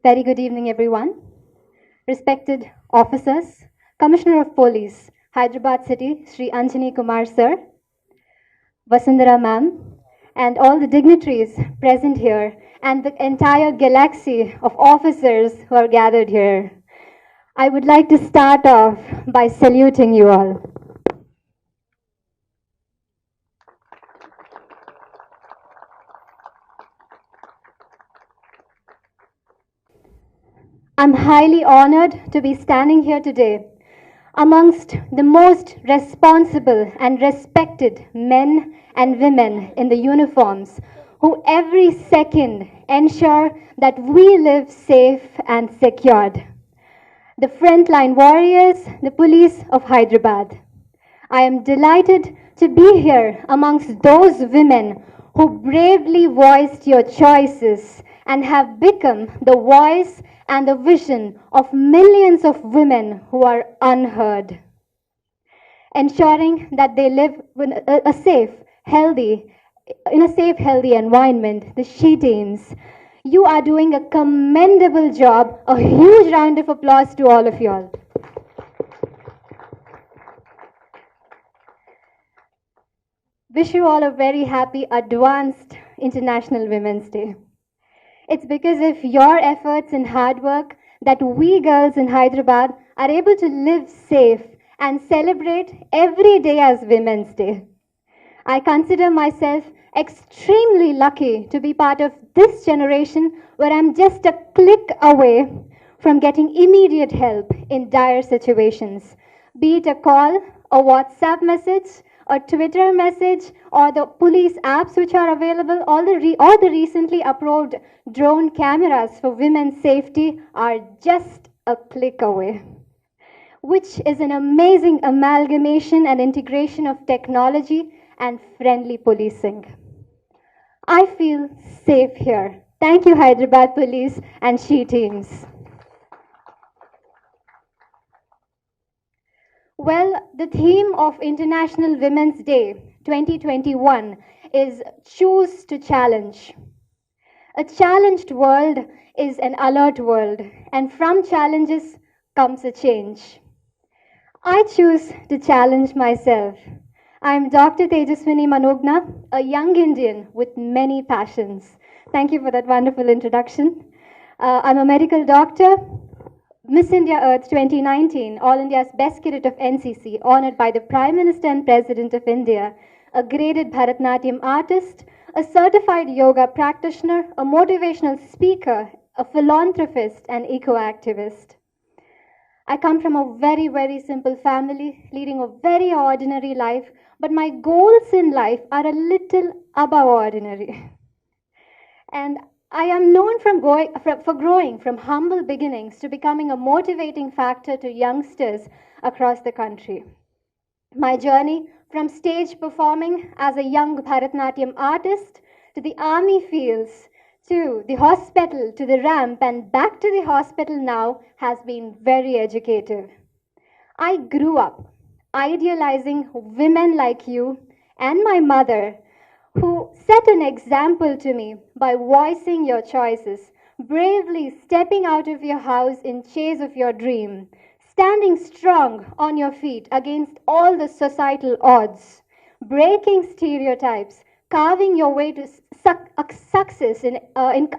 Very good evening, everyone. Respected officers, Commissioner of Police, Hyderabad City, Sri Anjani Kumar Sir, Vasundhara Ma'am, and all the dignitaries present here, and the entire galaxy of officers who are gathered here. I would like to start off by saluting you all. I'm highly honored to be standing here today amongst the most responsible and respected men and women in the uniforms who every second ensure that we live safe and secured. The frontline warriors, the police of Hyderabad. I am delighted to be here amongst those women who bravely voiced your choices and have become the voice and the vision of millions of women who are unheard. Ensuring that they live in a safe, healthy environment, the She Teams. You are doing a commendable job. A huge round of applause to all of you all. Wish you all a very happy advanced International Women's Day. It's because of your efforts and hard work that we girls in Hyderabad are able to live safe and celebrate every day as Women's Day. I consider myself extremely lucky to be part of this generation where I'm just a click away from getting immediate help in dire situations, be it a call, a WhatsApp message, a Twitter message, or the police apps which are available, or the recently approved drone cameras for women's safety are just a click away, which is an amazing amalgamation and integration of technology and friendly policing. I feel safe here. Thank you, Hyderabad Police and She Teams. Well, the theme of International Women's Day 2021 is Choose to Challenge. A challenged world is an alert world, and from challenges comes a change. I choose to challenge myself. I'm Dr. Tejaswini Manogna, a young Indian with many passions. Thank you for that wonderful introduction. I'm a medical doctor, Miss India Earth 2019, All India's Best Cadet of NCC, honored by the Prime Minister and President of India, a graded Bharatanatyam artist, a certified yoga practitioner, a motivational speaker, a philanthropist, and eco-activist. I come from a very, very simple family, leading a very ordinary life, but my goals in life are a little above ordinary. And I am known for growing from humble beginnings to becoming a motivating factor to youngsters across the country. My journey from stage performing as a young Bharatanatyam artist to the army fields, to the hospital, to the ramp, and back to the hospital now has been very educative. I grew up idealizing women like you and my mother, who set an example to me by voicing your choices, bravely stepping out of your house in chase of your dream, standing strong on your feet against all the societal odds, breaking stereotypes, carving your way to success in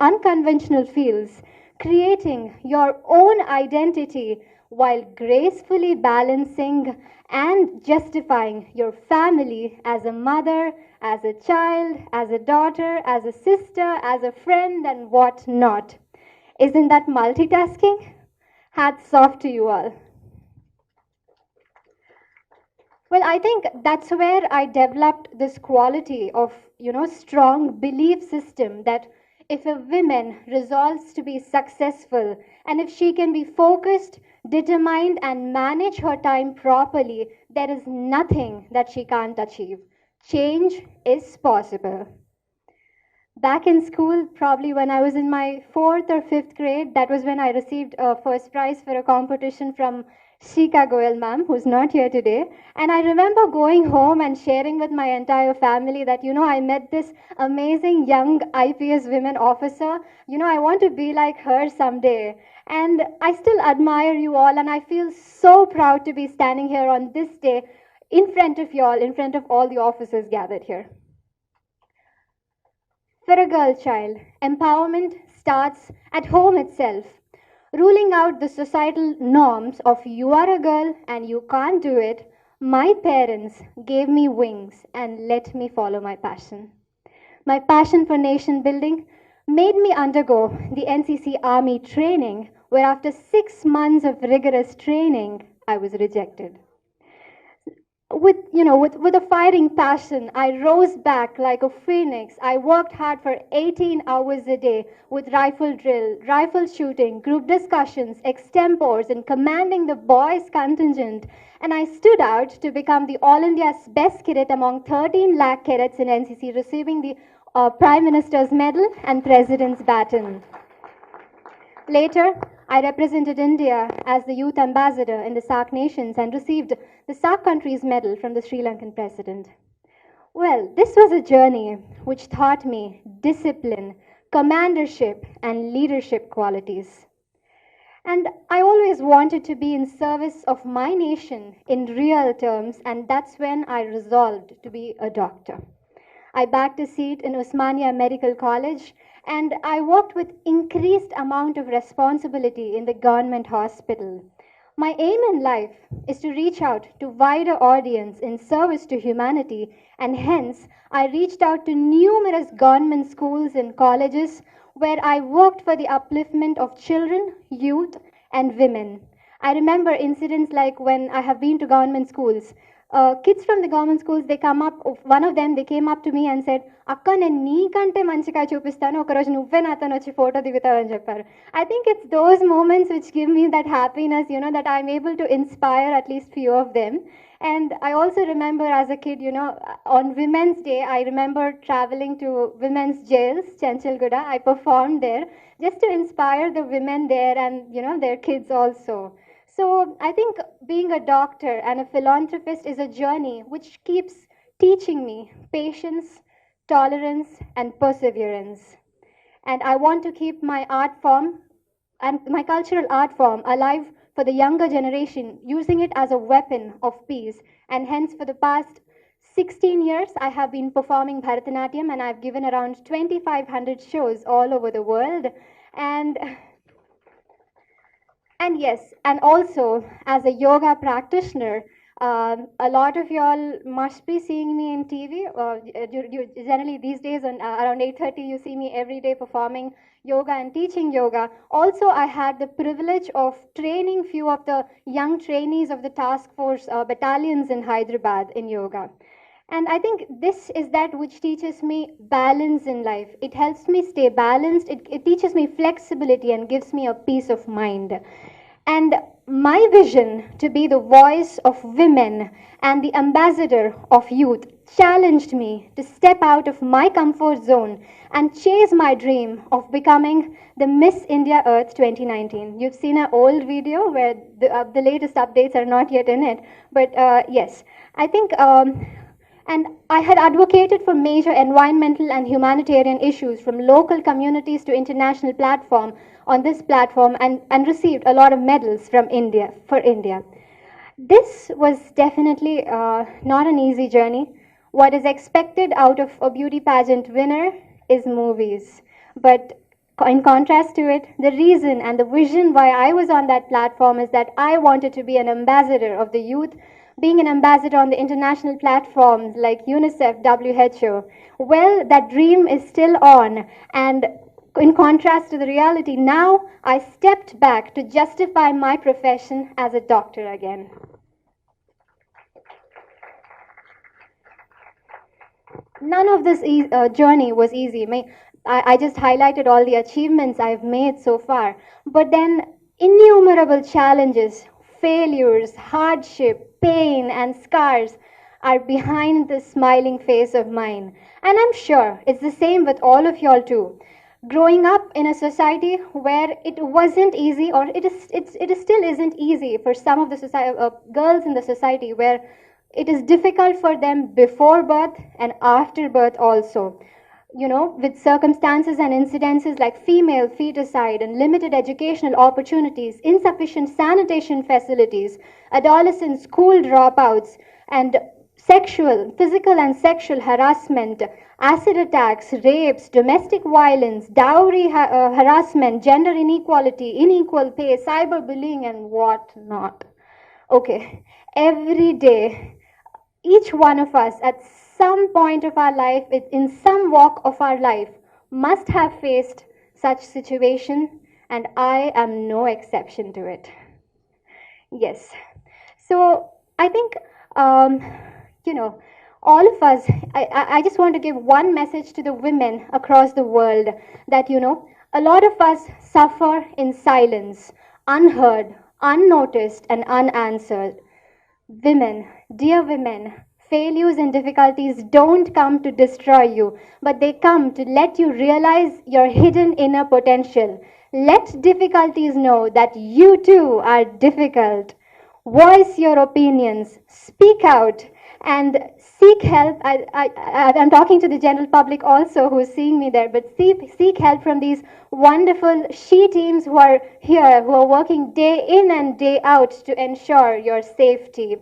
unconventional fields, creating your own identity while gracefully balancing and justifying your family as a mother, as a child, as a daughter, as a sister, as a friend, and what not. Isn't that multitasking? Hats off to you all. Well, I think that's where I developed this quality of, strong belief system that if a woman resolves to be successful and if she can be focused, determined, and manage her time properly, there is nothing that she can't achieve. Change is possible. Back in school, probably when I was in my 4th or 5th grade, that was when I received a first prize for a competition from Shika Goel ma'am, who's not here today. And I remember going home and sharing with my entire family that, I met this amazing young IPS women officer. I want to be like her someday. And I still admire you all, and I feel so proud to be standing here on this day in front of you all, in front of all the officers gathered here. For a girl child, empowerment starts at home itself. Ruling out the societal norms of you are a girl and you can't do it, my parents gave me wings and let me follow my passion. My passion for nation building made me undergo the NCC Army training, where after 6 months of rigorous training, I was rejected. With a firing passion, I rose back like a phoenix. I worked hard for 18 hours a day with rifle drill, rifle shooting, group discussions, extempores, and commanding the boys' contingent. And I stood out to become the All India's best cadet among 13 lakh cadets in NCC, receiving the Prime Minister's Medal and President's Baton. Later, I represented India as the youth ambassador in the SAARC nations and received the SAARC country's medal from the Sri Lankan president. Well, this was a journey which taught me discipline, commandership, and leadership qualities. And I always wanted to be in service of my nation in real terms, and that's when I resolved to be a doctor. I bagged a seat in Osmania Medical College, and I worked with increased amount of responsibility in the government hospital. My aim in life is to reach out to wider audience in service to humanity, and hence I reached out to numerous government schools and colleges where I worked for the upliftment of children, youth, and women. I remember incidents like when I have been to government schools. Kids from the government schools, they come up, one of them, they came up to me and said, Akka, నేను నీకంటే మంచిగా చూపిస్తాను, ఒకరోజు నువ్వే నాతో వచ్చి photo దిగుతావని చెప్పారు. I think it's those moments which give me that happiness, that I'm able to inspire at least few of them. And I also remember as a kid, on Women's Day, I remember traveling to women's jails, Chanchalguda. I performed there just to inspire the women there and, their kids also. So I think being a doctor and a philanthropist is a journey which keeps teaching me patience, tolerance, and perseverance. And I want to keep my art form and my cultural art form alive for the younger generation, using it as a weapon of peace. And hence, for the past 16 years, I have been performing Bharatanatyam, and I've given around 2,500 shows all over the world. And yes, and also as a yoga practitioner, a lot of y'all must be seeing me in TV. Generally these days, around 8:30, you see me every day performing yoga and teaching yoga. Also, I had the privilege of training few of the young trainees of the task force battalions in Hyderabad in yoga. And I think this is that which teaches me balance in life. It helps me stay balanced. It teaches me flexibility and gives me a peace of mind. And my vision to be the voice of women and the ambassador of youth challenged me to step out of my comfort zone and chase my dream of becoming the Miss India Earth 2019. You've seen an old video where the latest updates are not yet in it, but yes, I think and I had advocated for major environmental and humanitarian issues from local communities to international platform on this platform and received a lot of medals from India, for India. This was definitely not an easy journey. What is expected out of a beauty pageant winner is movies. But in contrast to it, the reason and the vision why I was on that platform is that I wanted to be an ambassador of the youth, being an ambassador on the international platforms like UNICEF, WHO. Well, that dream is still on, and in contrast to the reality, now I stepped back to justify my profession as a doctor again. None of this journey was easy. I just highlighted all the achievements I've made so far, but then innumerable challenges, failures, hardship, pain, and scars are behind this smiling face of mine. And I'm sure it's the same with all of y'all too. Growing up in a society where it wasn't easy, or it is still isn't easy for some of the girls in the society, where it is difficult for them before birth and after birth also, with circumstances and incidences like female feticide and limited educational opportunities, insufficient sanitation facilities, adolescent school dropouts, and physical and sexual harassment, acid attacks, rapes, domestic violence, dowry harassment, gender inequality, unequal pay, cyberbullying, and what not. Okay, every day, each one of us at some point of our life, in some walk of our life, must have faced such situation, and I am no exception to it. Yes. So I think, um, all of us, I just want to give one message to the women across the world that, a lot of us suffer in silence, unheard, unnoticed, and unanswered. Women, dear women, failures and difficulties don't come to destroy you, but they come to let you realize your hidden inner potential. Let difficulties know that you too are difficult. Voice your opinions, speak out, and seek help. I'm talking to the general public also who is seeing me there, but seek help from these wonderful she teams who are here, who are working day in and day out to ensure your safety.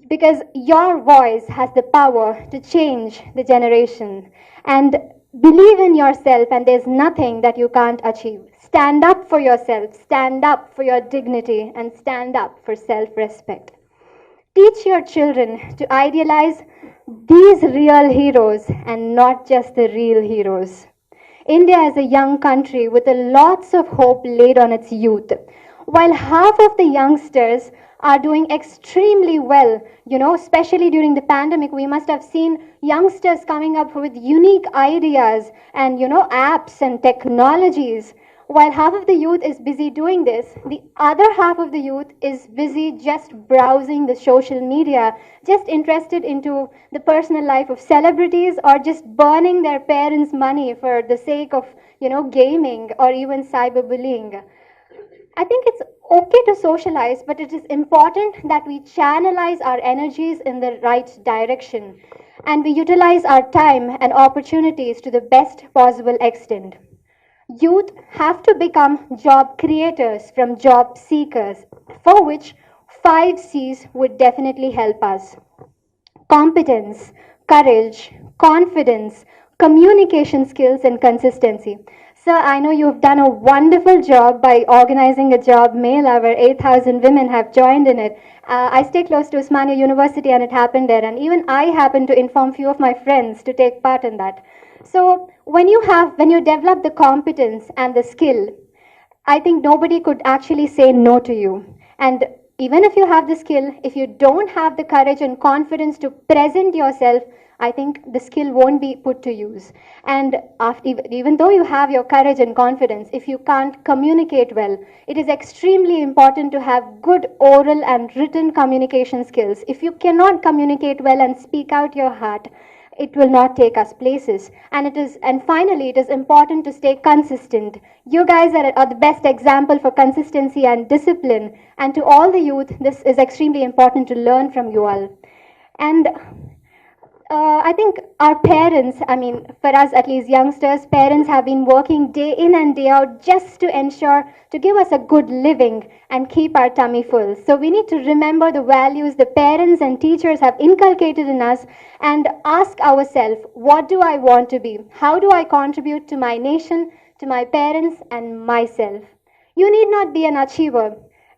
Because your voice has the power to change the generation. And believe in yourself, and there's nothing that you can't achieve. Stand up for yourself, stand up for your dignity, and stand up for self respect. Teach your children to idealize these real heroes and not just the real heroes. India is a young country with a lots of hope laid on its youth. While half of the youngsters are doing extremely well, especially during the pandemic, we must have seen youngsters coming up with unique ideas and, apps and technologies. While half of the youth is busy doing this, the other half of the youth is busy just browsing the social media, just interested into the personal life of celebrities, or just burning their parents' money for the sake of, gaming or even cyberbullying. I think it's okay to socialize, but it is important that we channelize our energies in the right direction and we utilize our time and opportunities to the best possible extent. Youth have to become job creators from job seekers, for which 5 C's would definitely help us: competence, courage, confidence, communication skills, and consistency. Sir, I know you've done a wonderful job by organizing a job mela where 8,000 women have joined in it. I stay close to Osmania University and it happened there, and even I happened to inform few of my friends to take part in that. So when you develop the competence and the skill, I think nobody could actually say no to you. And even if you have the skill, if you don't have the courage and confidence to present yourself, I think the skill won't be put to use. And even though you have your courage and confidence, if you can't communicate well, it is extremely important to have good oral and written communication skills. If you cannot communicate well and speak out your heart, it will not take us places. And finally, it is important to stay consistent. You guys are the best example for consistency and discipline, and to all the youth, this is extremely important to learn from you all. And I think our parents, for us at least youngsters, parents have been working day in and day out just to ensure to give us a good living and keep our tummy full. So we need to remember the values the parents and teachers have inculcated in us and ask ourselves, what do I want to be? How do I contribute to my nation, to my parents, and myself? You need not be an achiever.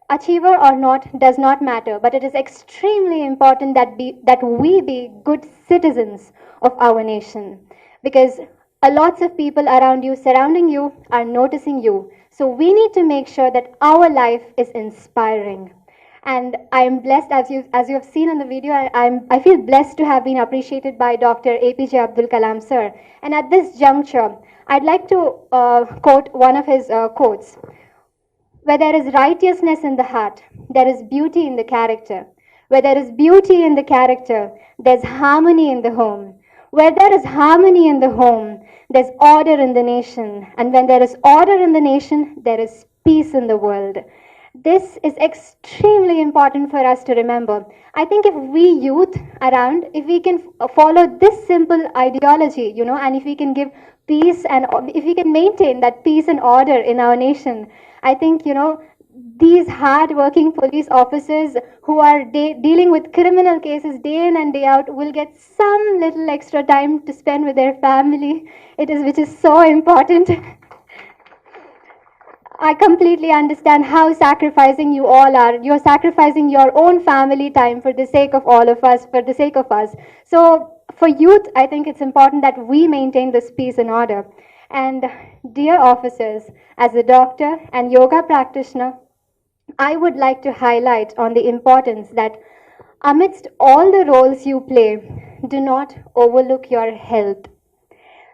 Achiever or not does not matter, but it is extremely important that we be good citizens of our nation, because a lots of people around you, surrounding you, are noticing you. So we need to make sure that our life is inspiring. And I am blessed, as you have seen in the video, I feel blessed to have been appreciated by Dr. APJ Abdul Kalam sir. And at this juncture, I'd like to quote one of his quotes. Where there is righteousness in the heart, there is beauty in the character. Where there is beauty in the character, there's harmony in the home. Where there is harmony in the home, there's order in the nation. And when there is order in the nation, there is peace in the world. This is extremely important for us to remember. I think if we youth around, if we can follow this simple ideology, and if we can give peace and if we can maintain that peace and order in our nation, I think, these hard-working police officers who are dealing with criminal cases day in and day out will get some little extra time to spend with their family, which is so important. I completely understand how sacrificing you all are. You're sacrificing your own family time for the sake of all of us, for the sake of us. So for youth, I think it's important that we maintain this peace and order. And dear officers, as a doctor and yoga practitioner, I would like to highlight on the importance that amidst all the roles you play, do not overlook your health.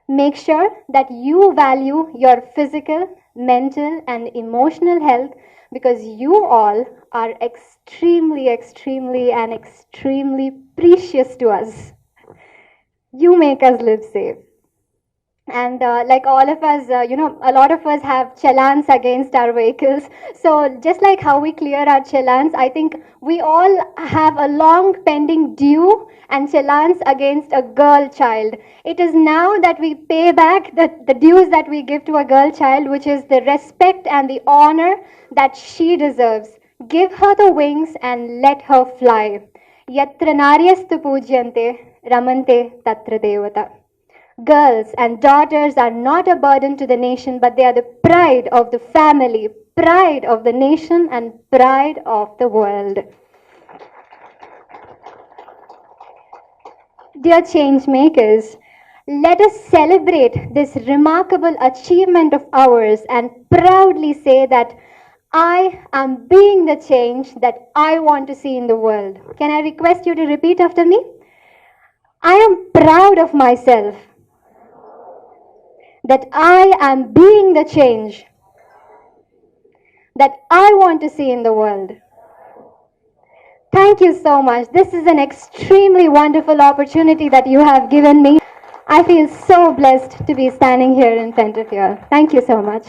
Make sure that you value your physical, mental, and emotional health, because you all are extremely, extremely, and extremely precious to us. You make us live safe. And like all of us, a lot of us have challans against our vehicles. So just like how we clear our challans, I think we all have a long pending due and challans against a girl child. It is now that we pay back the dues that we give to a girl child, which is the respect and the honor that she deserves. Give her the wings and let her fly. Yatra naryastu pujyante ramante tatra devata. Girls and daughters are not a burden to the nation, but they are the pride of the family, pride of the nation, and pride of the world. Dear change makers, let us celebrate this remarkable achievement of ours and proudly say that I am being the change that I want to see in the world. Can I request you to repeat after me? I am proud of myself that I am being the change that I want to see in the world. Thank you so much. This is an extremely wonderful opportunity that you have given me. I feel so blessed to be standing here in front of you all. Thank you so much.